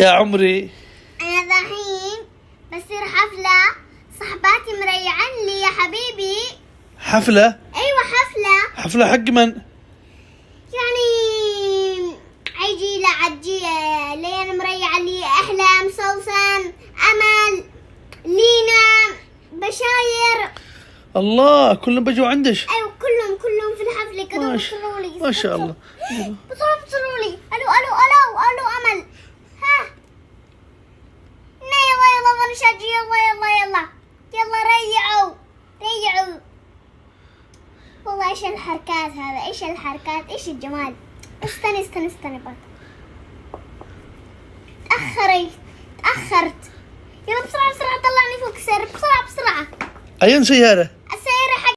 يا عمري. أنا دحين بصير حفلة، صحباتي مريعن لي يا حبيبي. حفلة؟ أيوة حفلة. حفلة حق من؟ يعني عيجي لعجي لين مريعة لي أحلام، سوسن، أمل، لينا، بشاير. الله، كلهم بجوا عندك؟ أيوة كلهم في الحفلة كده. بصروا لي ما شاء الله. بصروا لي. ألو أمل. ها يلا بنشجي. يلا ريعوا. والله ايش الحركات هذا، ايش الحركات، ايش الجمال. استني بقى. تأخرت. يلا بسرعة طلعني فوق السير، بسرعة. أي سيارة؟